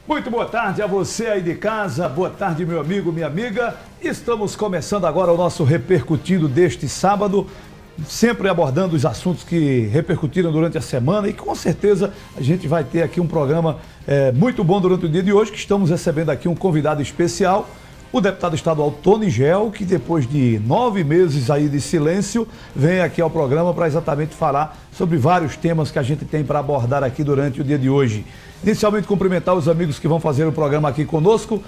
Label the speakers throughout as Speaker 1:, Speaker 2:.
Speaker 1: Muito boa tarde a você aí de casa, boa tarde meu amigo, minha amiga. Estamos começando agora o nosso Repercutindo deste sábado, sempre abordando os assuntos que repercutiram durante a semana e com certeza a gente vai ter aqui um programa muito bom durante o dia de hoje, que estamos recebendo aqui um convidado especial, o deputado estadual Tony Gel, que depois de 9 meses aí de silêncio, vem aqui ao programa para exatamente falar sobre vários temas que a gente tem para abordar aqui durante o dia de hoje. Inicialmente, cumprimentar os amigos que vão fazer o programa aqui conosco.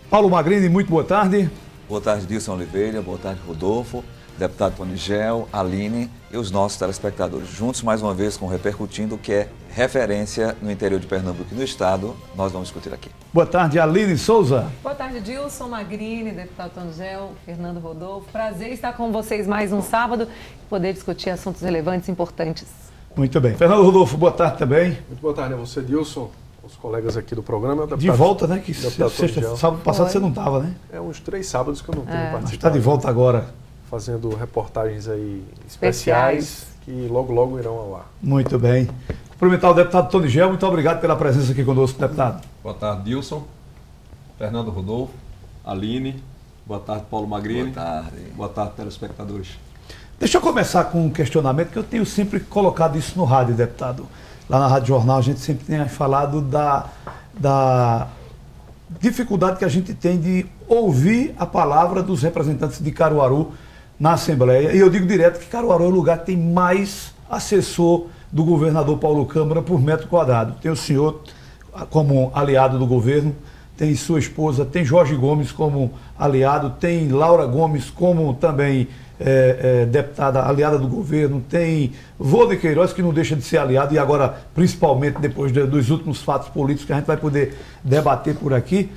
Speaker 1: Paulo Magrini, muito boa tarde.
Speaker 2: Boa tarde, Dilson Oliveira, boa tarde, Rodolfo, deputado Tony Gel, Aline e os nossos telespectadores. Juntos, mais uma vez, com o Repercutindo, que é referência no interior de Pernambuco e no estado, nós vamos discutir aqui.
Speaker 1: Boa tarde, Aline Souza.
Speaker 3: Boa tarde, Dilson Magrini, deputado Tony Gel, Fernando Rodolfo. Prazer estar com vocês mais um sábado e poder discutir assuntos relevantes e importantes.
Speaker 1: Muito bem. Fernando Rodolfo, boa tarde também.
Speaker 4: Muito boa tarde a você, Dilson, os colegas aqui do programa.
Speaker 1: De volta, né? Que sábado passado você não estava, né?
Speaker 4: É uns 3 sábados que eu não tenho participado.
Speaker 1: Mas está de volta agora.
Speaker 4: Fazendo reportagens aí especiais que logo, logo irão ao ar.
Speaker 1: Muito bem. Cumprimentar o deputado Tony Gel, muito obrigado pela presença aqui conosco, deputado.
Speaker 5: Boa tarde, Dilson, Fernando Rodolfo, Aline, boa tarde, Paulo Magrini. Boa tarde, telespectadores.
Speaker 1: Deixa eu começar com um questionamento que eu tenho sempre colocado isso no rádio, deputado. Lá na Rádio Jornal a gente sempre tem falado da dificuldade que a gente tem de ouvir a palavra dos representantes de Caruaru na Assembleia. E eu digo direto que Caruaru é o lugar que tem mais assessor do governador Paulo Câmara por metro quadrado. Tem o senhor como aliado do governo, tem sua esposa, tem Jorge Gomes como aliado, tem Laura Gomes como também deputada aliada do governo, tem Vô Queiroz, que não deixa de ser aliado, e agora, principalmente depois dos últimos fatos políticos que a gente vai poder debater por aqui.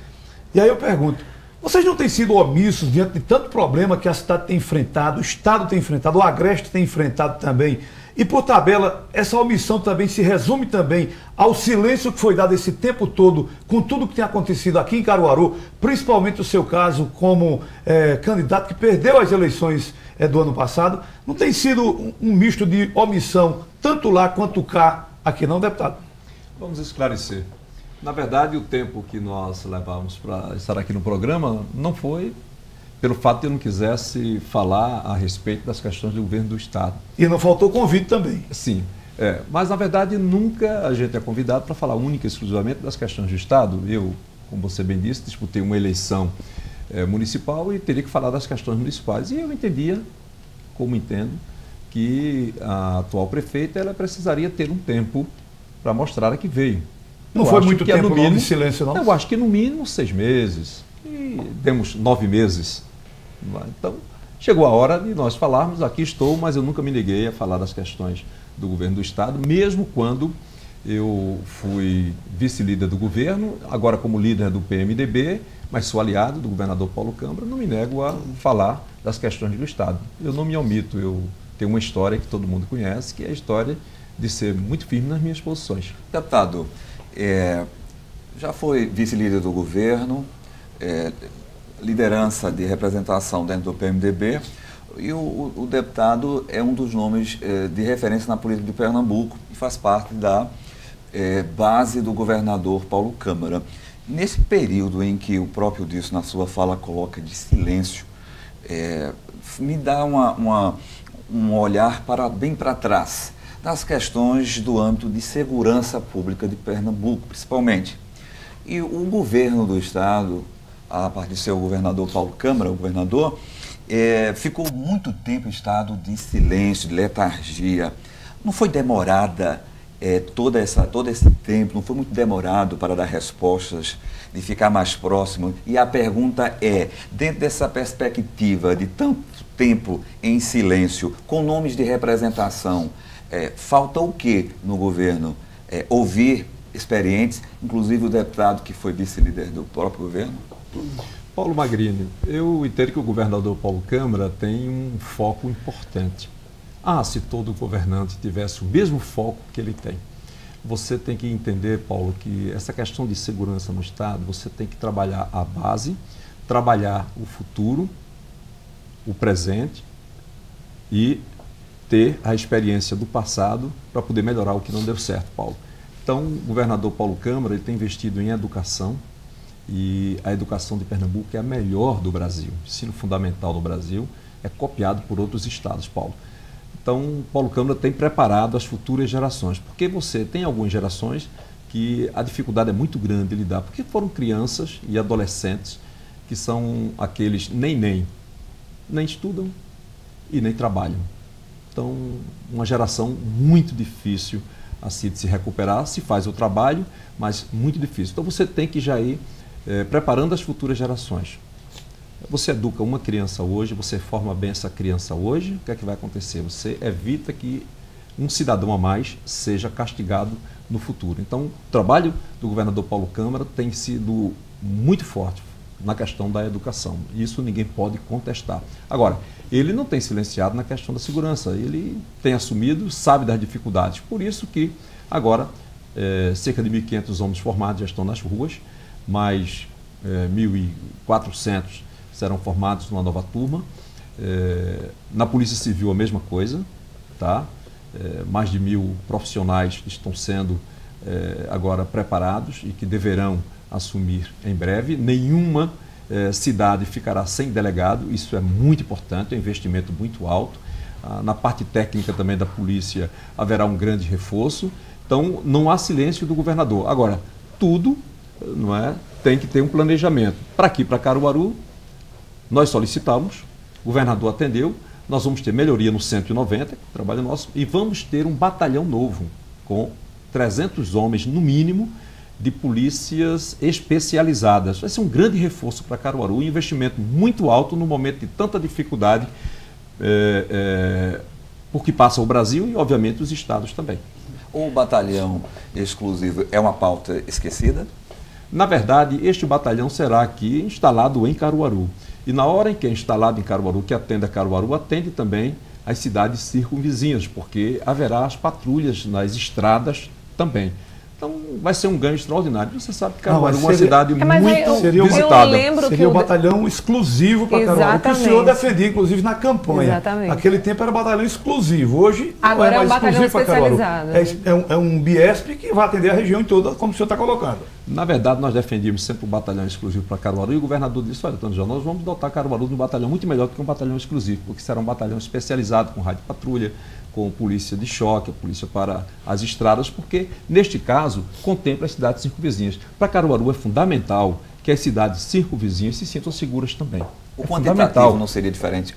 Speaker 1: E aí eu pergunto, vocês não têm sido omissos diante de tanto problema que a cidade tem enfrentado, o Estado tem enfrentado, o Agreste tem enfrentado também, e por tabela, essa omissão também se resume também ao silêncio que foi dado esse tempo todo com tudo que tem acontecido aqui em Caruaru, principalmente o seu caso como candidato que perdeu as eleições do ano passado. Não tem sido um misto de omissão, tanto lá quanto cá, aqui não, deputado?
Speaker 5: Vamos esclarecer. Na verdade, o tempo que nós levamos para estar aqui no programa não foi pelo fato de eu não quisesse falar a respeito das questões do governo do Estado.
Speaker 1: E não faltou convite também.
Speaker 5: Sim, mas na verdade nunca a gente é convidado para falar única e exclusivamente das questões do Estado. Eu, como você bem disse, disputei uma eleição municipal e teria que falar das questões municipais. E eu entendia, como entendo, que a atual prefeita ela precisaria ter um tempo para mostrar a que veio.
Speaker 1: Não foi muito tempo no mínimo, de silêncio, não?
Speaker 5: Eu acho que no mínimo 6 meses. E demos 9 meses. Então, chegou a hora de nós falarmos, aqui estou, mas eu nunca me neguei a falar das questões do governo do Estado, mesmo quando eu fui vice-líder do governo, agora como líder do PMDB, mas sou aliado do governador Paulo Câmara, não me nego a falar das questões do Estado. Eu não me omito, eu tenho uma história que todo mundo conhece, que é a história de ser muito firme nas minhas posições.
Speaker 2: Deputado, já foi vice-líder do governo, liderança de representação dentro do PMDB, e o deputado é um dos nomes de referência na política de Pernambuco e faz parte da base do governador Paulo Câmara. Nesse período em que o próprio Dilson, na sua fala, coloca de silêncio, me dá um olhar bem para trás das questões do âmbito de segurança pública de Pernambuco, principalmente. E o governo do Estado, a partir de seu governador Paulo Câmara, o governador, ficou muito tempo em estado de silêncio, de letargia. Não foi demorada todo esse tempo, não foi muito demorado para dar respostas, de ficar mais próximo. E a pergunta dentro dessa perspectiva de tanto tempo em silêncio, com nomes de representação, falta o que no governo? Ouvir experientes, inclusive o deputado que foi vice-líder do próprio governo?
Speaker 5: Paulo Magrini, eu entendo que o governador Paulo Câmara tem um foco importante. Se todo governante tivesse o mesmo foco que ele tem. Você tem que entender, Paulo, que essa questão de segurança no Estado, você tem que trabalhar a base, trabalhar o futuro, o presente e ter a experiência do passado para poder melhorar o que não deu certo, Paulo. Então, o governador Paulo Câmara ele tem investido em educação, e a educação de Pernambuco é a melhor do Brasil. O ensino fundamental no Brasil é copiado por outros estados, Paulo. Então, Paulo Câmara tem preparado as futuras gerações, porque você tem algumas gerações que a dificuldade é muito grande de lidar, porque foram crianças e adolescentes que são aqueles nem estudam e nem trabalham. Então, uma geração muito difícil assim de se recuperar, se faz o trabalho, mas muito difícil. Então, você tem que já ir preparando as futuras gerações. Você educa uma criança hoje, você forma bem essa criança hoje, o que é que vai acontecer? Você evita que um cidadão a mais seja castigado no futuro. Então, o trabalho do governador Paulo Câmara tem sido muito forte na questão da educação. Isso ninguém pode contestar. Agora, ele não tem silenciado na questão da segurança. Ele tem assumido, sabe das dificuldades. Por isso que agora cerca de 1.500 homens formados já estão nas ruas, mais 1.400 serão formados numa nova turma. Na Polícia Civil a mesma coisa, tá? Mais de 1.000 profissionais estão sendo agora preparados e que deverão assumir em breve. Nenhuma cidade ficará sem delegado, isso é muito importante, é um investimento muito alto. Na parte técnica também da polícia haverá um grande reforço. Então não há silêncio do governador. Agora, tudo não é, tem que ter um planejamento. Para aqui, para Caruaru, nós solicitamos, o governador atendeu, nós vamos ter melhoria no 190, trabalho nosso, e vamos ter um batalhão novo, com 300 homens, no mínimo, de polícias especializadas. Vai ser um grande reforço para Caruaru, um investimento muito alto no momento de tanta dificuldade, por que passa o Brasil e, obviamente, os estados também.
Speaker 2: O batalhão exclusivo é uma pauta esquecida?
Speaker 5: Na verdade, este batalhão será aqui instalado em Caruaru. E na hora em que é instalado em Caruaru, que atende a Caruaru, atende também as cidades circunvizinhas, porque haverá as patrulhas nas estradas também. Então, vai ser um ganho extraordinário. Você sabe que Caruaru é uma cidade muito visitada.
Speaker 1: Seria um batalhão exclusivo para Caruaru, que o senhor defendia, inclusive, na campanha.
Speaker 3: Exatamente.
Speaker 1: Naquele tempo era batalhão exclusivo. Hoje
Speaker 3: agora
Speaker 1: não é mais
Speaker 3: um batalhão
Speaker 1: exclusivo para Caruaru.
Speaker 3: especializado.
Speaker 1: É um Biesp que vai atender a região toda, como o senhor está colocando.
Speaker 5: Na verdade, nós defendíamos sempre o batalhão exclusivo para Caruaru, e o governador disse: olha, Antônio, nós vamos dotar Caruaru de um batalhão muito melhor do que um batalhão exclusivo, porque será um batalhão especializado com rádio patrulha, com polícia de choque, a polícia para as estradas, porque, neste caso, contempla as cidades circunvizinhas. Para Caruaru é fundamental que as cidades circunvizinhas se sintam seguras também.
Speaker 2: O quantitativo não seria diferente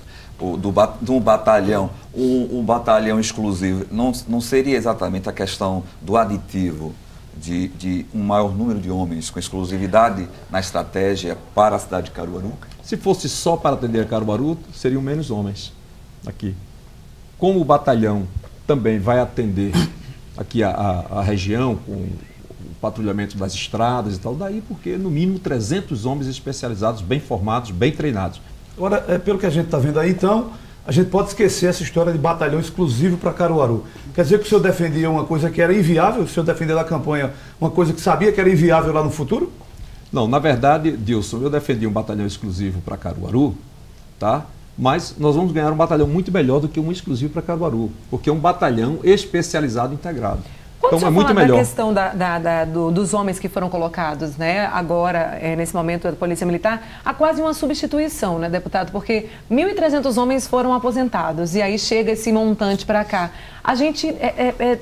Speaker 2: de um batalhão? Um batalhão exclusivo não seria exatamente a questão do aditivo de um maior número de homens com exclusividade na estratégia para a cidade de Caruaru?
Speaker 5: Se fosse só para atender a Caruaru, seriam menos homens aqui. Como o batalhão também vai atender aqui a região, com o patrulhamento das estradas e tal, daí porque no mínimo 300 homens especializados, bem formados, bem treinados.
Speaker 1: Agora, pelo que a gente está vendo aí, então, a gente pode esquecer essa história de batalhão exclusivo para Caruaru. Quer dizer que o senhor defendia uma coisa que era inviável, o senhor defendia da campanha uma coisa que sabia que era inviável lá no futuro?
Speaker 5: Não, na verdade, Dilson, eu defendi um batalhão exclusivo para Caruaru, tá? Mas nós vamos ganhar um batalhão muito melhor do que um exclusivo para Caruaru, porque é um batalhão especializado integrado.
Speaker 3: Quando
Speaker 5: então é muito melhor.
Speaker 3: Da questão dos homens que foram colocados, né, agora, nesse momento, da Polícia Militar, há quase uma substituição, né, deputado? Porque 1.300 homens foram aposentados e aí chega esse montante para cá. A gente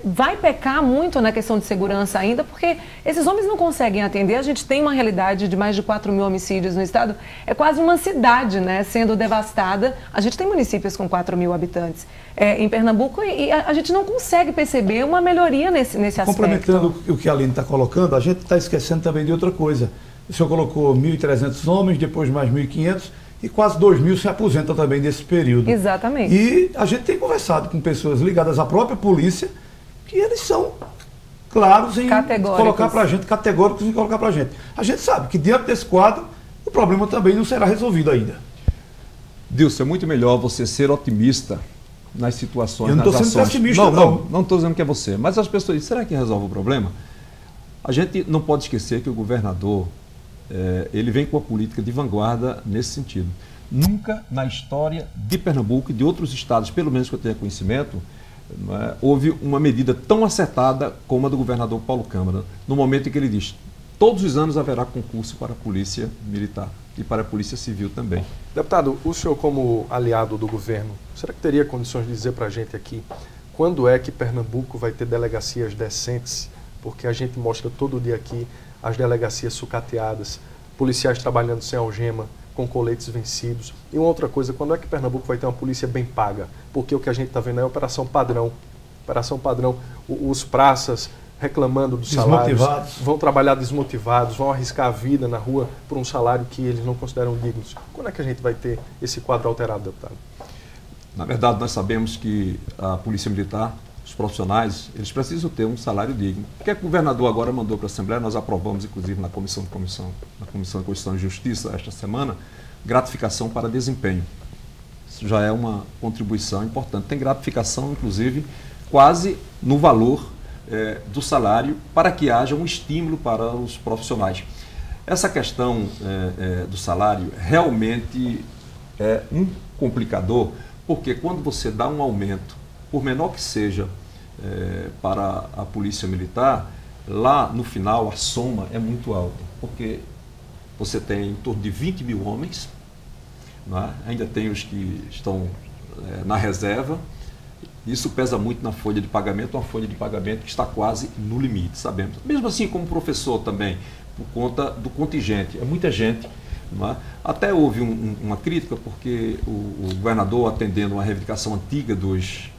Speaker 3: vai pecar muito na questão de segurança ainda, porque esses homens não conseguem atender. A gente tem uma realidade de mais de 4.000 homicídios no estado. É quase uma cidade, né, sendo devastada. A gente tem municípios com 4.000 habitantes em Pernambuco e a gente não consegue perceber uma melhoria nesse aspecto.
Speaker 1: Complementando o que a Aline está colocando, a gente está esquecendo também de outra coisa. O senhor colocou 1.300 homens, depois mais 1.500 e quase 2.000 se aposentam também nesse período.
Speaker 3: Exatamente.
Speaker 1: E a gente tem conversado com pessoas ligadas à própria polícia, que eles são claros em colocar para a gente, categóricos em colocar para a gente. A gente sabe que diante desse quadro, o problema também não será resolvido ainda.
Speaker 5: Dilson, é muito melhor você ser otimista nas situações,
Speaker 1: eu não
Speaker 5: nas
Speaker 1: ações. Sendo pessimista,
Speaker 5: não estou dizendo que é você, mas as pessoas dizem: será que resolve o problema? A gente não pode esquecer que o governador ele vem com a política de vanguarda nesse sentido. Nunca na história de Pernambuco e de outros estados, pelo menos que eu tenha conhecimento, não é, houve uma medida tão acertada como a do governador Paulo Câmara, no momento em que ele diz: todos os anos haverá concurso para a Polícia Militar e para a Polícia Civil também.
Speaker 4: Deputado, o senhor como aliado do governo, será que teria condições de dizer para a gente aqui quando é que Pernambuco vai ter delegacias decentes? Porque a gente mostra todo dia aqui as delegacias sucateadas, policiais trabalhando sem algema, com coletes vencidos. E uma outra coisa, quando é que Pernambuco vai ter uma polícia bem paga? Porque o que a gente está vendo é a operação padrão. Operação padrão, os praças reclamando dos salários, vão trabalhar desmotivados, vão arriscar a vida na rua por um salário que eles não consideram dignos. Quando é que a gente vai ter esse quadro alterado, deputado?
Speaker 5: Na verdade, nós sabemos que a Polícia Militar, os profissionais, eles precisam ter um salário digno. O que o governador agora mandou para a Assembleia, nós aprovamos, inclusive, na Comissão de Constituição e Justiça, esta semana, gratificação para desempenho. Isso já é uma contribuição importante. Tem gratificação, inclusive, quase no valor do salário, para que haja um estímulo para os profissionais. Essa questão do salário realmente é um complicador, porque quando você dá um aumento, por menor que seja, para a Polícia Militar, lá no final a soma é muito alta, porque você tem em torno de 20 mil homens, não é? Ainda tem os que estão na reserva. Isso pesa muito na folha de pagamento, uma folha de pagamento que está quase no limite, sabemos. Mesmo assim, como professor também, por conta do contingente, é muita gente. Não é? Até houve uma crítica, porque o governador, atendendo uma reivindicação antiga dos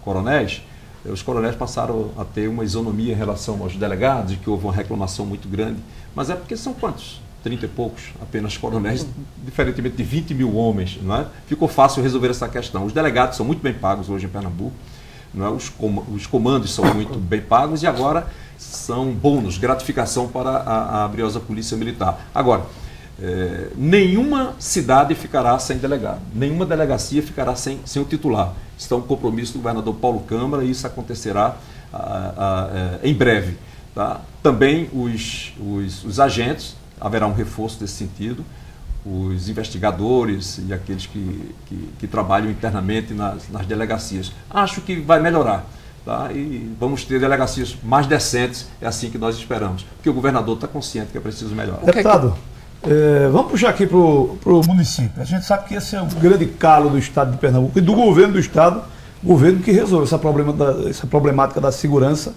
Speaker 5: coronéis, os coronéis passaram a ter uma isonomia em relação aos delegados, e que houve uma reclamação muito grande. Mas é porque são quantos? 30 e poucos, apenas coronéis, diferentemente de 20 mil homens. Não é? Ficou fácil resolver essa questão. Os delegados são muito bem pagos hoje em Pernambuco, não é? Os comandos são muito bem pagos e agora são bônus, gratificação para a briosa Polícia Militar. Agora, nenhuma cidade ficará sem delegado, nenhuma delegacia ficará sem o titular. Isso é um compromisso do governador Paulo Câmara e isso acontecerá em breve. Tá? Também os agentes, haverá um reforço desse sentido, os investigadores e aqueles que trabalham internamente nas delegacias. Acho que vai melhorar. Tá? E vamos ter delegacias mais decentes, é assim que nós esperamos, porque o governador está consciente que é preciso melhorar.
Speaker 1: Deputado, vamos puxar aqui para o município. A gente sabe que esse é o grande calo do estado de Pernambuco e do governo do estado, governo que resolve essa problemática da segurança,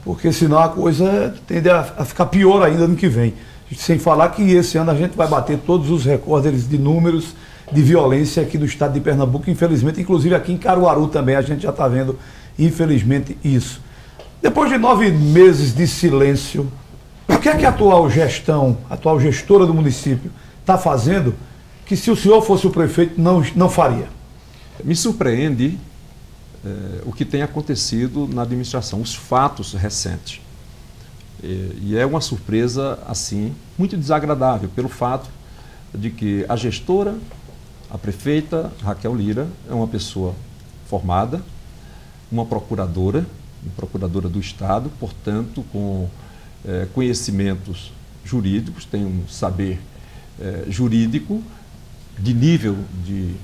Speaker 1: porque senão a coisa tende a ficar pior ainda no que vem. Sem falar que esse ano a gente vai bater todos os recordes de números de violência aqui do estado de Pernambuco, infelizmente, inclusive aqui em Caruaru também, a gente já está vendo, infelizmente, isso. Depois de 9 meses de silêncio, o que é que a atual gestora do município está fazendo que, se o senhor fosse o prefeito, não faria?
Speaker 5: Me surpreende o que tem acontecido na administração, os fatos recentes. E é uma surpresa, assim, muito desagradável, pelo fato de que a gestora, a prefeita Raquel Lira, é uma pessoa formada, uma procuradora do Estado, portanto, com conhecimentos jurídicos, tem um saber jurídico de nível de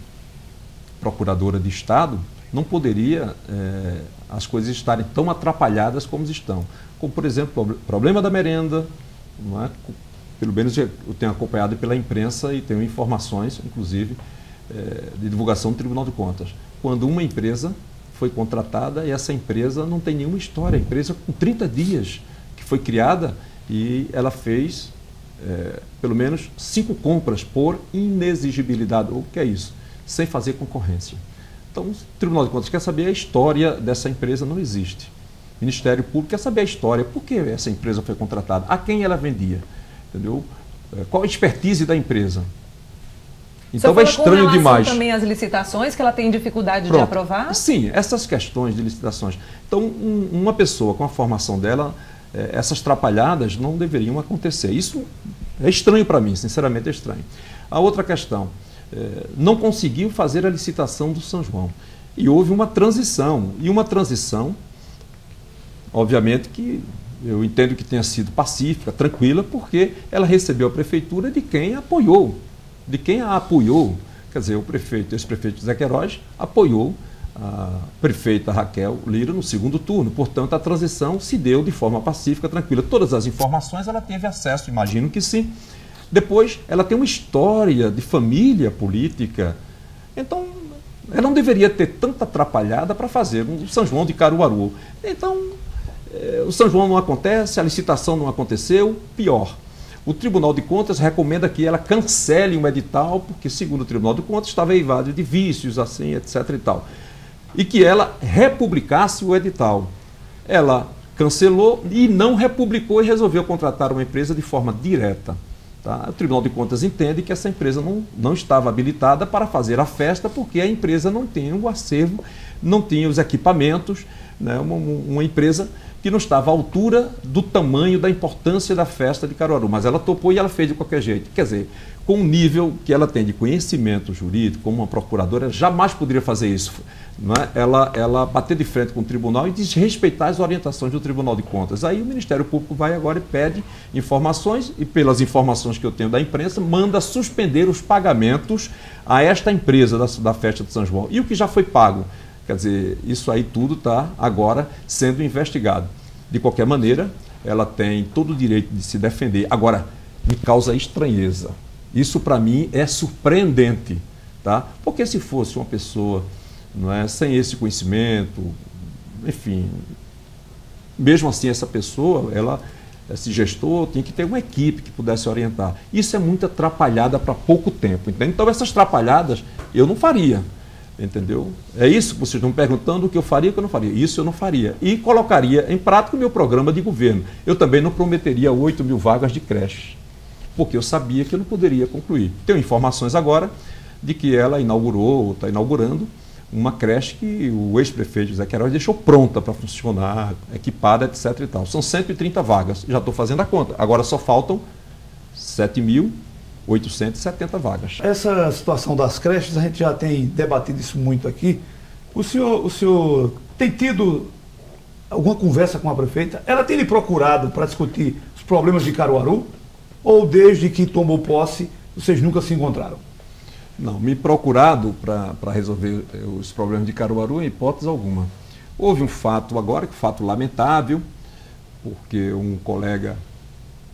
Speaker 5: procuradora de Estado, não poderia as coisas estarem tão atrapalhadas como estão. Como, por exemplo, o problema da merenda, não é? Pelo menos eu tenho acompanhado pela imprensa e tenho informações, inclusive, de divulgação do Tribunal de Contas. Quando uma empresa foi contratada e essa empresa não tem nenhuma história, a empresa com 30 dias que foi criada e ela fez pelo menos 5 compras por inexigibilidade. O que é isso? Sem fazer concorrência. Então, o Tribunal de Contas quer saber a história dessa empresa, não existe. O Ministério Público quer saber a história, por que essa empresa foi contratada, a quem ela vendia, entendeu? Qual a expertise da empresa. Então é estranho demais.
Speaker 3: Também as licitações, que ela tem dificuldade de aprovar?
Speaker 5: Sim, essas questões de licitações. Então, uma pessoa com a formação dela, essas trapalhadas não deveriam acontecer. Isso é estranho para mim, sinceramente é estranho. A outra questão, não conseguiu fazer a licitação do São João. E houve uma transição. E uma transição, obviamente que eu entendo que tenha sido pacífica, tranquila, porque ela recebeu a prefeitura de quem apoiou. De quem a apoiou. Quer dizer, o prefeito, esse prefeito Zé Queiroz, apoiou a prefeita Raquel Lira no segundo turno. Portanto, a transição se deu de forma pacífica, tranquila. Todas as informações ela teve acesso, imagino que sim. Depois, ela tem uma história de família política. Então, ela não deveria ter tanta atrapalhada para fazer o São João de Caruaru. Então, o São João não acontece, a licitação não aconteceu, pior. O Tribunal de Contas recomenda que ela cancele um edital, porque, segundo o Tribunal de Contas, estava eivado de vícios, assim, etc. e tal. E que ela republicasse o edital. Ela cancelou e não republicou e resolveu contratar uma empresa de forma direta. Tá? O Tribunal de Contas entende que essa empresa não estava habilitada para fazer a festa, porque a empresa não tinha o acervo, não tinha os equipamentos, né? Uma empresa que não estava à altura do tamanho, da importância da festa de Caruaru. Mas ela topou e ela fez de qualquer jeito. Quer dizer, com o nível que ela tem de conhecimento jurídico, como uma procuradora, jamais poderia fazer isso. Não é? Ela bater de frente com o tribunal e desrespeitar as orientações do Tribunal de Contas. Aí o Ministério Público vai agora e pede informações, e pelas informações que eu tenho da imprensa, manda suspender os pagamentos a esta empresa da festa de São João. E o que já foi pago? Quer dizer, isso aí tudo está agora sendo investigado. De qualquer maneira, ela tem todo o direito de se defender. Agora, me causa estranheza. Isso, para mim, é surpreendente. Tá? Porque se fosse uma pessoa, não é, sem esse conhecimento, enfim, mesmo assim essa pessoa, esse gestor, tinha que ter uma equipe que pudesse orientar. Isso é muita atrapalhada para pouco tempo. Entende? Então, essas atrapalhadas eu não faria. Entendeu? É isso que vocês estão me perguntando, o que eu faria e o que eu não faria. Isso eu não faria. E colocaria em prática o meu programa de governo. Eu também não prometeria 8.000 vagas de creche, porque eu sabia que eu não poderia concluir. Tenho informações agora de que ela inaugurou, ou está inaugurando, uma creche que o ex-prefeito José Queiroz deixou pronta para funcionar, equipada, etc. e tal. São 130 vagas. Já estou fazendo a conta. Agora só faltam 7.870 vagas.
Speaker 1: Essa situação das creches, a gente já tem debatido isso muito aqui. O senhor tem tido alguma conversa com a prefeita? Ela tem lhe procurado para discutir os problemas de Caruaru? Ou desde que tomou posse, vocês nunca se encontraram?
Speaker 5: Não, me procurado para resolver os problemas de Caruaru, em hipótese alguma. Houve um fato agora, um fato lamentável, porque um colega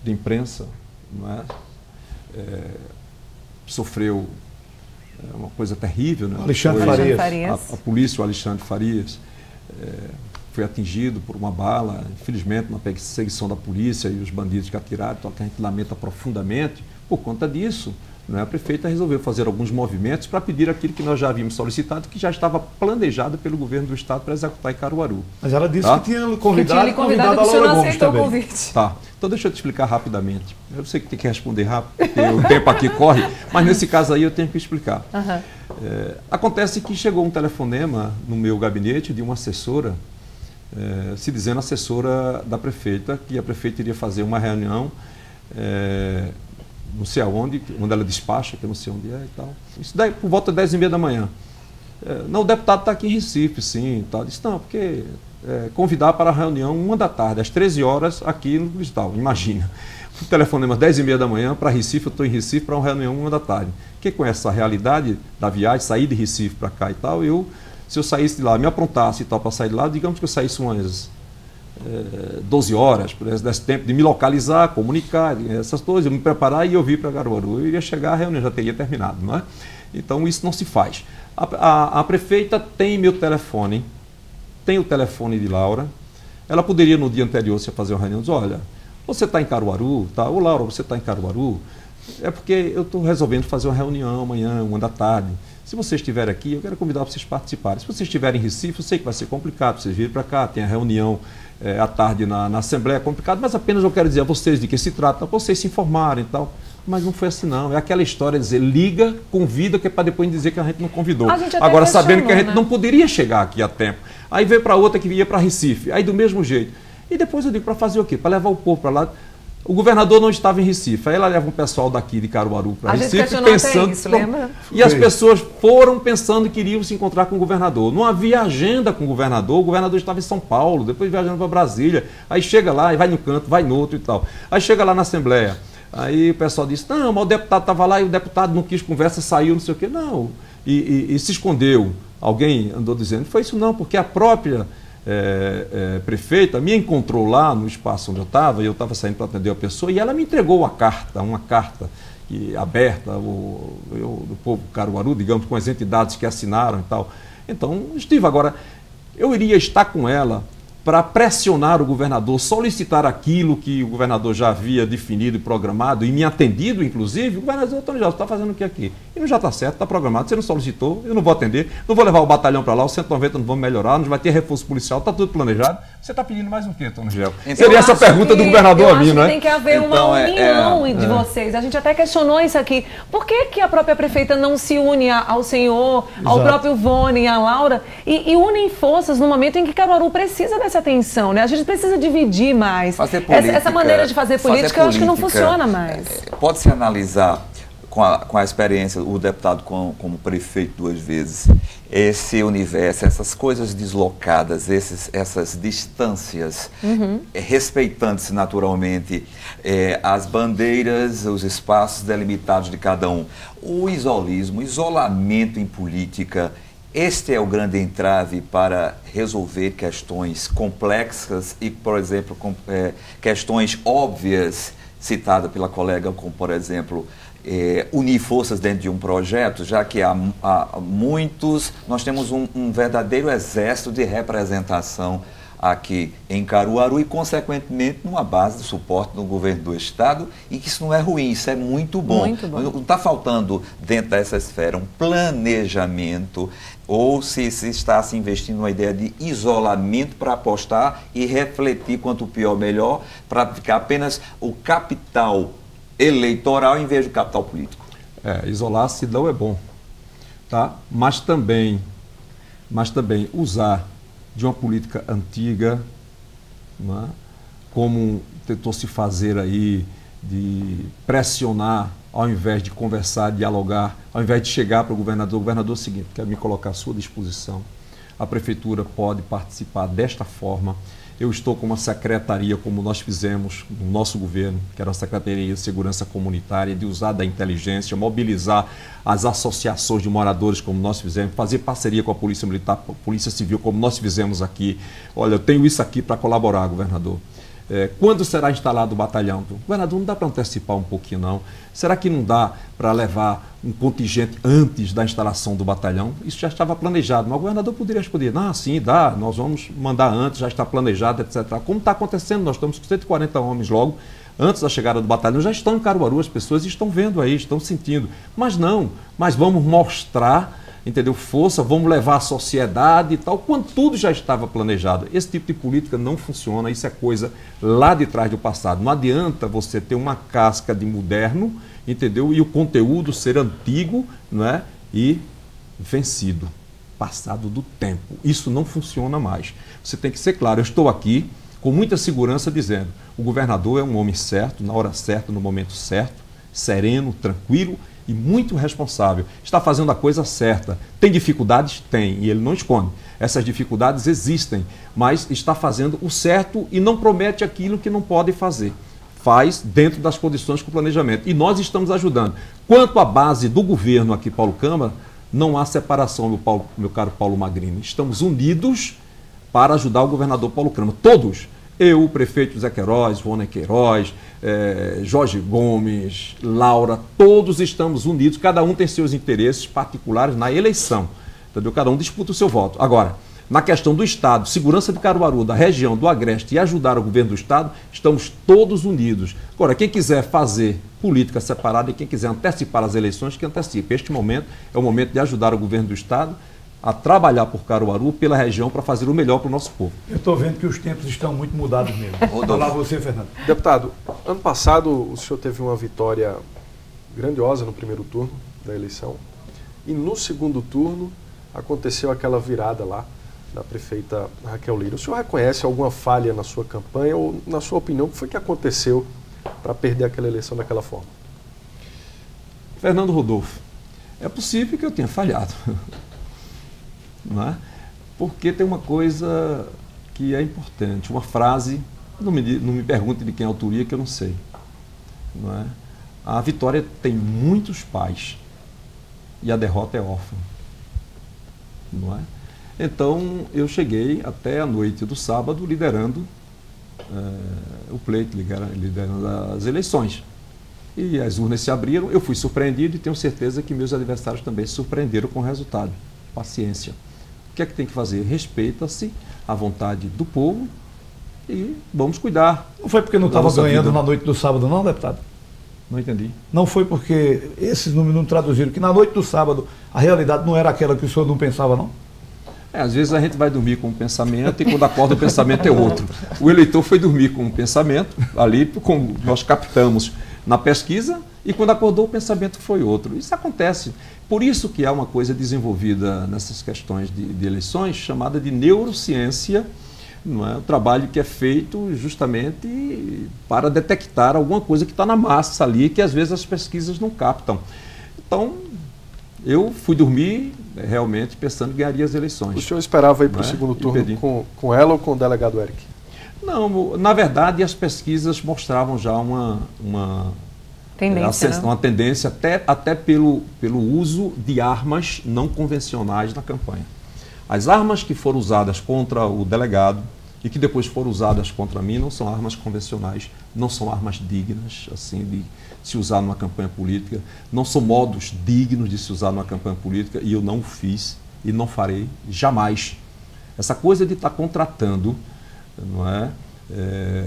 Speaker 5: de imprensa, não é, sofreu uma coisa terrível, né?
Speaker 1: Alexandre Farias.
Speaker 5: A polícia, o Alexandre Farias, foi atingido por uma bala, infelizmente, na perseguição da polícia e os bandidos que atiraram, então a gente lamenta profundamente. Por conta disso, né, a prefeita resolveu fazer alguns movimentos para pedir aquilo que nós já havíamos solicitado, que já estava planejado pelo governo do estado para executar em Caruaru.
Speaker 1: Mas ela disse
Speaker 5: tá?
Speaker 1: que tinha convidado
Speaker 3: a Laura Gomes também. O convite.
Speaker 5: Tá. Então deixa eu te explicar rapidamente. Eu sei que tem que responder rápido, porque o tempo aqui corre, mas nesse caso aí eu tenho que explicar.
Speaker 3: Uhum.
Speaker 5: Acontece que chegou um telefonema no meu gabinete de uma assessora, se dizendo assessora da prefeita, que a prefeita iria fazer uma reunião, não sei aonde, onde ela despacha, que eu não sei onde é e tal. Isso daí por volta de 10h30 da manhã. Não, o deputado está aqui em Recife, sim. Tal. Disse, não, porque convidar para a reunião 1 da tarde, às 13 horas, aqui no Cristal. Imagina. O telefonema às 10h30 da manhã para Recife, eu estou em Recife para uma reunião 1 da tarde. Quem conhece a realidade da viagem, sair de Recife para cá e tal, se eu saísse de lá, me aprontasse e tal para sair de lá, digamos que eu saísse umas 12 horas, desse tempo de me localizar, comunicar, essas coisas, eu me preparar e eu vir para Caruaru. Eu iria chegar, a reunião já teria terminado, não é? Então isso não se faz. A prefeita tem meu telefone, tem o telefone de Laura. Ela poderia no dia anterior se fazer uma reunião, dizer, olha, você está em Caruaru, tá? Ô Laura, você está em Caruaru? É porque eu estou resolvendo fazer uma reunião amanhã, 1 da tarde. Se você estiver aqui, eu quero convidar vocês a participarem. Se vocês estiverem em Recife, eu sei que vai ser complicado, vocês virem para cá, tem a reunião à tarde na Assembleia, é complicado, mas apenas eu quero dizer a vocês de que se trata, para vocês se informarem e tal. Mas não foi assim não, é aquela história de dizer, liga, convida, que é para depois dizer que a gente não convidou. Agora, sabendo que a gente não poderia chegar aqui a tempo. Aí veio para outra que ia para Recife, aí do mesmo jeito. E depois eu digo, para fazer o quê? Para levar o povo para lá. O governador não estava em Recife, aí ela leva um pessoal daqui de Caruaru para Recife, pensando... Isso, lembra? E as pessoas foram pensando que iriam se encontrar com o governador. Não havia agenda com o governador estava em São Paulo, depois viajando para Brasília, aí chega lá e vai num canto, vai no outro e tal. Aí chega lá na Assembleia, aí o pessoal disse, não, mas o deputado estava lá e o deputado não quis conversa, saiu, não sei o quê. Não, e se escondeu. alguém andou dizendo, foi isso não, porque a própria prefeita me encontrou lá no espaço onde eu estava saindo para atender a pessoa, e ela me entregou uma carta aberta, do povo Caruaru, digamos, com as entidades que assinaram e tal. Então, estive agora, eu iria estar com ela para pressionar o governador, solicitar aquilo que o governador já havia definido e programado, e me atendido, inclusive. O governador, Antônio Gelson, está fazendo o que aqui? E não já está certo, está programado, você não solicitou, eu não vou atender, não vou levar o batalhão para lá, os 190 não vão melhorar, não vai ter reforço policial, está tudo planejado. Você está pedindo mais um quê, Antônio Gelson?
Speaker 2: Então,
Speaker 5: seria essa pergunta do governador a mim, não é?
Speaker 3: Tem que haver uma união de vocês. A gente até questionou isso aqui. Por que a própria prefeita não se une ao senhor, ao próprio Vônei, à Laura, e unem forças no momento em que Caruaru precisa dessa atenção, né? A gente precisa dividir mais. Essa maneira de fazer política, eu acho que não funciona mais.
Speaker 2: Pode-se analisar, com a experiência, o deputado como prefeito 2 vezes, esse universo, essas coisas deslocadas, essas distâncias, respeitando-se naturalmente as bandeiras, os espaços delimitados de cada um. O isolismo, o isolamento em política, este é o grande entrave para resolver questões complexas e, por exemplo, questões óbvias, citadas pela colega, como, por exemplo, unir forças dentro de um projeto, já que há muitos, nós temos um verdadeiro exército de representação aqui em Caruaru e, consequentemente, numa base de suporte no governo do Estado, e que isso não é ruim, isso é muito bom. Muito bom. Não está faltando, dentro dessa esfera, um planejamento, ou se está se investindo numa ideia de isolamento para apostar e refletir quanto pior melhor, para ficar apenas o capital eleitoral em vez do capital político.
Speaker 5: Isolar-se não é bom, tá? Mas também usar de uma política antiga, não é? Como tentou se fazer aí, de pressionar, ao invés de conversar, dialogar, ao invés de chegar para o governador, é o seguinte, quero me colocar à sua disposição, a prefeitura pode participar desta forma, eu estou com uma secretaria, como nós fizemos no nosso governo, que era a Secretaria de Segurança Comunitária, de usar da inteligência, mobilizar as associações de moradores, como nós fizemos, fazer parceria com a Polícia Militar, a Polícia Civil, como nós fizemos aqui. Olha, eu tenho isso aqui para colaborar, governador. Quando será instalado o batalhão? Governador, não dá para antecipar um pouquinho, não? Será que não dá para levar um contingente antes da instalação do batalhão? Isso já estava planejado, mas o governador poderia responder, sim, dá, nós vamos mandar antes, já está planejado, etc. Como está acontecendo, nós estamos com 140 homens logo, antes da chegada do batalhão, já estão em Caruaru, as pessoas estão vendo aí, estão sentindo. Mas não, mas vamos mostrar, entendeu? Força, vamos levar a sociedade e tal, quando tudo já estava planejado. Esse tipo de política não funciona, isso é coisa lá de trás do passado. Não adianta você ter uma casca de moderno, entendeu? E o conteúdo ser antigo, não é? E vencido, passado do tempo. Isso não funciona mais. Você tem que ser claro, eu estou aqui com muita segurança dizendo, o governador é um homem certo, na hora certa, no momento certo, sereno, tranquilo, e muito responsável, está fazendo a coisa certa. Tem dificuldades? Tem, e ele não esconde. Essas dificuldades existem, mas está fazendo o certo e não promete aquilo que não pode fazer. Faz dentro das condições com o planejamento. E nós estamos ajudando. Quanto à base do governo aqui, Paulo Câmara, não há separação, meu caro Paulo Magrini. Estamos unidos para ajudar o governador Paulo Câmara. Todos. Eu, o prefeito José Queiroz, Vônei Queiroz, Jorge Gomes, Laura, todos estamos unidos, cada um tem seus interesses particulares na eleição, entendeu? Cada um disputa o seu voto. Agora, na questão do Estado, segurança de Caruaru, da região, do Agreste e ajudar o governo do Estado, estamos todos unidos. Agora, quem quiser fazer política separada e quem quiser antecipar as eleições, que antecipe. Este momento é o momento de ajudar o governo do Estado a trabalhar por Caruaru, pela região, para fazer o melhor para o nosso povo.
Speaker 1: Eu estou vendo que os tempos estão muito mudados mesmo. Vou lá você, Fernando.
Speaker 4: Deputado, ano passado o senhor teve uma vitória grandiosa no primeiro turno da eleição e no segundo turno aconteceu aquela virada lá da prefeita Raquel Lira. O senhor reconhece alguma falha na sua campanha ou, na sua opinião, o que foi que aconteceu para perder aquela eleição daquela forma?
Speaker 5: Fernando Rodolfo, é possível que eu tenha falhado. Não é? Porque tem uma coisa que é importante, uma frase, não me pergunte de quem é a autoria, que eu não sei. Não é? A vitória tem muitos pais e a derrota é órfã. não é? Então, eu cheguei até a noite do sábado liderando o pleito, liderando as eleições. E as urnas se abriram, eu fui surpreendido e tenho certeza que meus adversários também se surpreenderam com o resultado. Paciência. O que é que tem que fazer? Respeita-se a vontade do povo e vamos cuidar.
Speaker 1: Não foi porque não estava ganhando na noite do sábado, não, deputado?
Speaker 5: Não entendi.
Speaker 1: Não foi porque esses números não traduziram que na noite do sábado a realidade não era aquela que o senhor não pensava, não?
Speaker 5: Às vezes a gente vai dormir com um pensamento e quando acorda o pensamento é outro. O eleitor foi dormir com um pensamento, ali como nós captamos na pesquisa, e quando acordou o pensamento foi outro. Isso acontece. Por isso que há uma coisa desenvolvida nessas questões de eleições, chamada de neurociência, não é? Um trabalho que é feito justamente para detectar alguma coisa que está na massa ali, que às vezes as pesquisas não captam. Então, eu fui dormir realmente pensando que ganharia as eleições.
Speaker 4: O senhor esperava ir para o segundo turno com ela ou com o delegado Eric?
Speaker 5: Não, na verdade as pesquisas mostravam já uma tendência até pelo uso de armas não convencionais na campanha. As armas que foram usadas contra o delegado e que depois foram usadas contra mim não são armas convencionais, não são armas dignas assim de se usar numa campanha política, não são modos dignos de se usar numa campanha política e eu não o fiz e não farei jamais. Essa coisa de estar contratando, não é?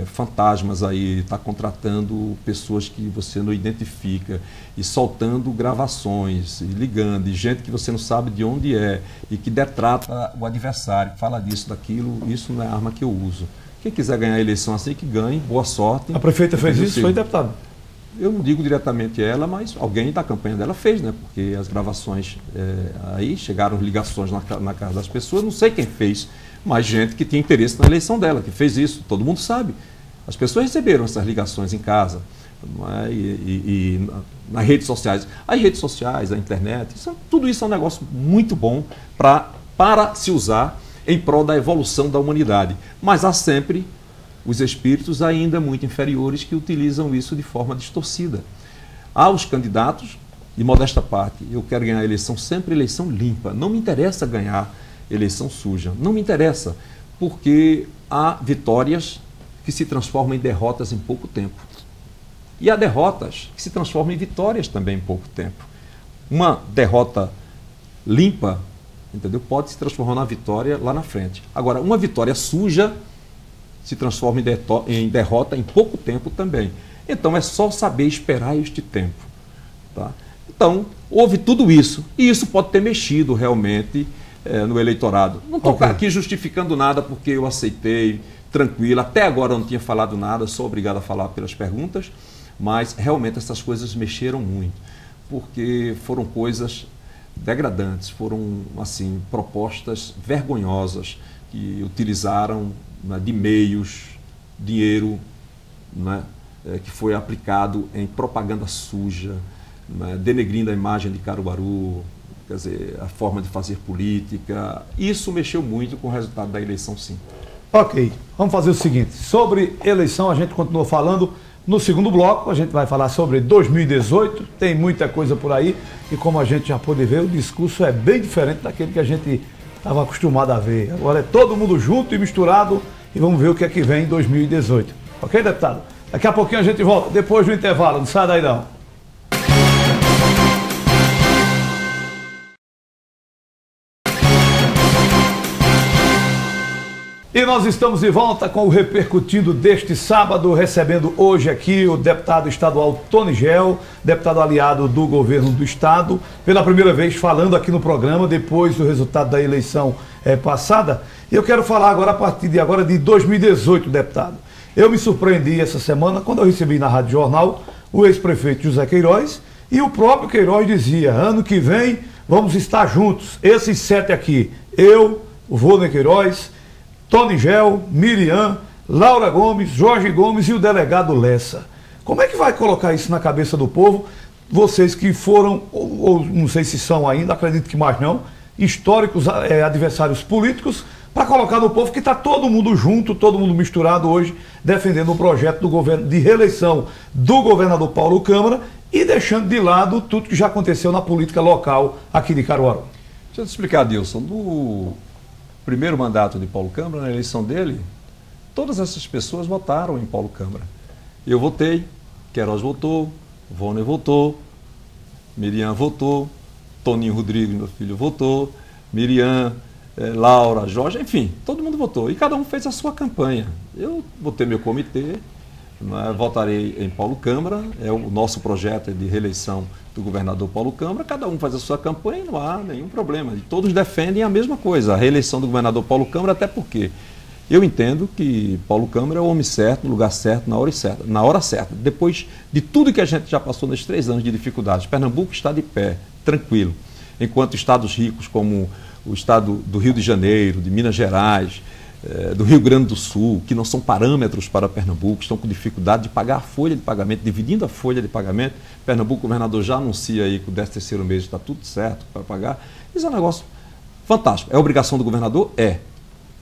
Speaker 5: Fantasmas aí, está contratando pessoas que você não identifica e soltando gravações, e ligando, e gente que você não sabe de onde é e que detrata o adversário, fala disso, daquilo, isso não é arma que eu uso. Quem quiser ganhar a eleição assim, que ganhe, boa sorte.
Speaker 1: A prefeita fez isso, foi, deputado?
Speaker 5: Eu não digo diretamente ela, mas alguém da campanha dela fez, né? Porque as gravações aí chegaram ligações na casa das pessoas, não sei quem fez, mas gente que tinha interesse na eleição dela, que fez isso, todo mundo sabe. As pessoas receberam essas ligações em casa, não é? e nas redes sociais. As redes sociais, a internet, tudo isso é um negócio muito bom para se usar em prol da evolução da humanidade. Mas há sempre os espíritos ainda muito inferiores que utilizam isso de forma distorcida. Há os candidatos, de modesta parte, eu quero ganhar a eleição sempre eleição limpa, não me interessa ganhar eleição suja, não me interessa, porque há vitórias que se transformam em derrotas em pouco tempo. E há derrotas que se transformam em vitórias também em pouco tempo. Uma derrota limpa, entendeu? Pode se transformar na vitória lá na frente. Agora, uma vitória suja se transforma em derrota em pouco tempo também. Então é só saber esperar este tempo. Tá? Então, houve tudo isso, e isso pode ter mexido realmente no eleitorado. Não estou aqui justificando nada porque eu aceitei, tranquilo, até agora eu não tinha falado nada, sou obrigado a falar pelas perguntas, mas realmente essas coisas mexeram muito, porque foram coisas degradantes, foram assim propostas vergonhosas que utilizaram, né, de meios, dinheiro, né, que foi aplicado em propaganda suja, né, denegrindo a imagem de Caruaru, quer dizer, a forma de fazer política. Isso mexeu muito com o resultado da eleição, sim.
Speaker 1: Ok, vamos fazer o seguinte, sobre eleição a gente continua falando. No segundo bloco a gente vai falar sobre 2018, tem muita coisa por aí e como a gente já pôde ver, o discurso é bem diferente daquele que a gente estava acostumado a ver. Agora é todo mundo junto e misturado e vamos ver o que é que vem em 2018. Ok, deputado? Daqui a pouquinho a gente volta, depois do intervalo, não sai daí não. E nós estamos de volta com o Repercutindo deste sábado, recebendo hoje aqui o deputado estadual Tony Gel, deputado aliado do governo do estado, pela primeira vez falando aqui no programa, depois do resultado da eleição passada. E eu quero falar agora, a partir de agora, de 2018, deputado. Eu me surpreendi essa semana quando eu recebi na Rádio Jornal o ex-prefeito José Queiroz, e o próprio Queiroz dizia, ano que vem vamos estar juntos, esses 7 aqui, eu, o Vônei Queiroz, Tony Gel, Miriam, Laura Gomes, Jorge Gomes e o delegado Lessa. Como é que vai colocar isso na cabeça do povo? Vocês que foram, ou não sei se são ainda, acredito que mais não, históricos adversários políticos, para colocar no povo que está todo mundo junto, todo mundo misturado hoje, defendendo o projeto do governo de reeleição do governador Paulo Câmara e deixando de lado tudo que já aconteceu na política local aqui de Caruaru.
Speaker 5: Deixa eu te explicar, Dilson. No primeiro mandato de Paulo Câmara, na eleição dele, todas essas pessoas votaram em Paulo Câmara. Eu votei, Queiroz votou, Vôner votou, Miriam votou, Toninho Rodrigues, meu filho, votou, Miriam, Laura, Jorge, enfim, todo mundo votou. E cada um fez a sua campanha. Eu botei meu comitê, votarei em Paulo Câmara, o nosso projeto de reeleição do governador Paulo Câmara, cada um faz a sua campanha e não há nenhum problema. E todos defendem a mesma coisa, a reeleição do governador Paulo Câmara, até porque eu entendo que Paulo Câmara é o homem certo, no lugar certo, na hora certa. Depois de tudo que a gente já passou nesses 3 anos de dificuldades, Pernambuco está de pé, tranquilo, enquanto estados ricos como o estado do Rio de Janeiro, de Minas Gerais, do Rio Grande do Sul, que não são parâmetros para Pernambuco, estão com dificuldade de pagar a folha de pagamento, dividindo a folha de pagamento. Pernambuco, o governador já anuncia aí que o 13º mês está tudo certo para pagar. Isso é um negócio fantástico. É obrigação do governador? É.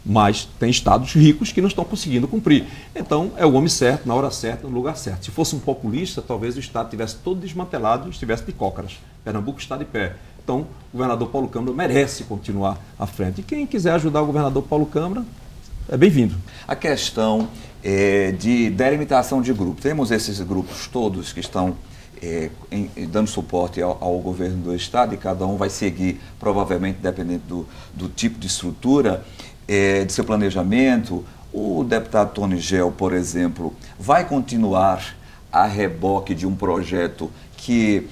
Speaker 5: Mas tem estados ricos que não estão conseguindo cumprir. Então, é o homem certo, na hora certa, no lugar certo. Se fosse um populista, talvez o estado estivesse todo desmantelado e estivesse de cócaras. Pernambuco está de pé. Então, o governador Paulo Câmara merece continuar à frente. E quem quiser ajudar o governador Paulo Câmara, é bem-vindo.
Speaker 2: A questão de delimitação de grupos. Temos esses grupos todos que estão dando suporte ao governo do estado e cada um vai seguir, provavelmente, dependendo do tipo de estrutura, de seu planejamento. O deputado Tony Gel, por exemplo, vai continuar a reboque de um projeto que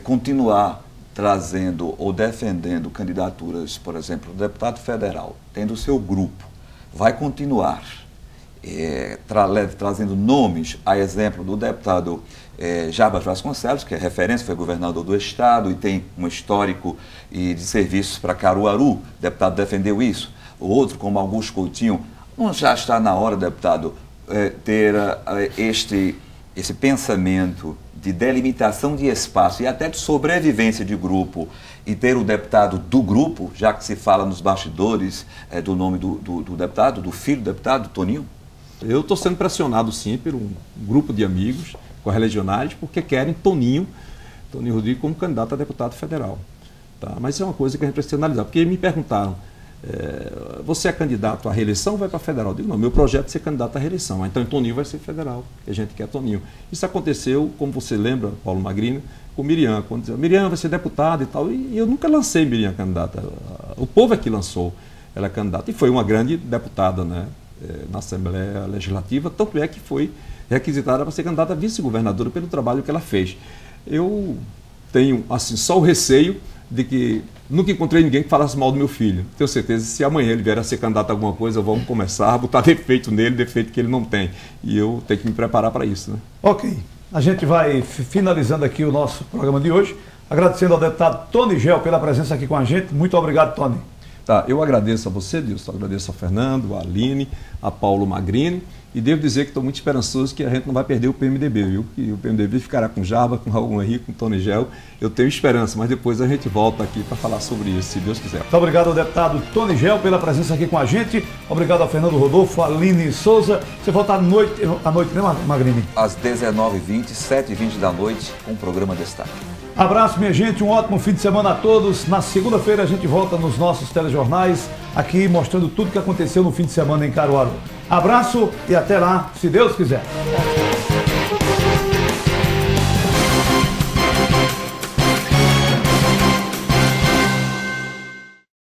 Speaker 2: continuar trazendo ou defendendo candidaturas, por exemplo, o deputado federal, tendo o seu grupo, vai continuar trazendo nomes, a exemplo do deputado Jarbas Vasconcelos, que é referência, foi governador do estado e tem um histórico de serviços para Caruaru, o deputado defendeu isso. O outro, como Augusto Coutinho, não já está na hora, deputado, ter esse pensamento de delimitação de espaço e até de sobrevivência de grupo e ter o deputado do grupo, já que se fala nos bastidores do nome do deputado, do filho do deputado, Toninho?
Speaker 5: Eu estou sendo pressionado, sim, por um grupo de amigos correligionários, porque querem Toninho Rodrigues como candidato a deputado federal. Tá? Mas isso é uma coisa que a gente precisa analisar, porque me perguntaram, você é candidato à reeleição ou vai para federal? Eu digo, não, meu projeto é ser candidato à reeleição. Então, Toninho vai ser federal, que a gente quer Toninho. Isso aconteceu, como você lembra, Paulo Magrini, com Miriam. Quando dizia, Miriam vai ser deputada e tal. E eu nunca lancei Miriam candidata. O povo é que lançou ela candidata. E foi uma grande deputada, né, na Assembleia Legislativa. Tanto é que foi requisitada para ser candidata a vice-governadora pelo trabalho que ela fez. Eu tenho, assim, só o receio de que nunca encontrei ninguém que falasse mal do meu filho. Tenho certeza que se amanhã ele vier a ser candidato a alguma coisa, vamos começar a botar defeito nele, defeito que ele não tem. E eu tenho que me preparar para isso, né?
Speaker 1: Ok. A gente vai finalizando aqui o nosso programa de hoje, agradecendo ao deputado Tony Gel pela presença aqui com a gente. Muito obrigado, Tony.
Speaker 5: Tá, eu agradeço a você, Dilson, agradeço ao Fernando, a Aline, a Paulo Magrini, e devo dizer que estou muito esperançoso que a gente não vai perder o PMDB, viu? Que o PMDB ficará com Jarbas, com Raul Henrique, com Tony Gel. Eu tenho esperança, mas depois a gente volta aqui para falar sobre isso, se Deus quiser.
Speaker 1: Muito obrigado ao deputado Tony Gel pela presença aqui com a gente. Obrigado ao Fernando Rodolfo, a Aline Souza. Você volta à noite, né, Magrini?
Speaker 2: Às 19h20, 7h20 da noite, com o programa Destaque.
Speaker 1: Abraço, minha gente, um ótimo fim de semana a todos. Na segunda-feira a gente volta nos nossos telejornais, aqui mostrando tudo que aconteceu no fim de semana em Caruaru. Abraço e até lá, se Deus quiser.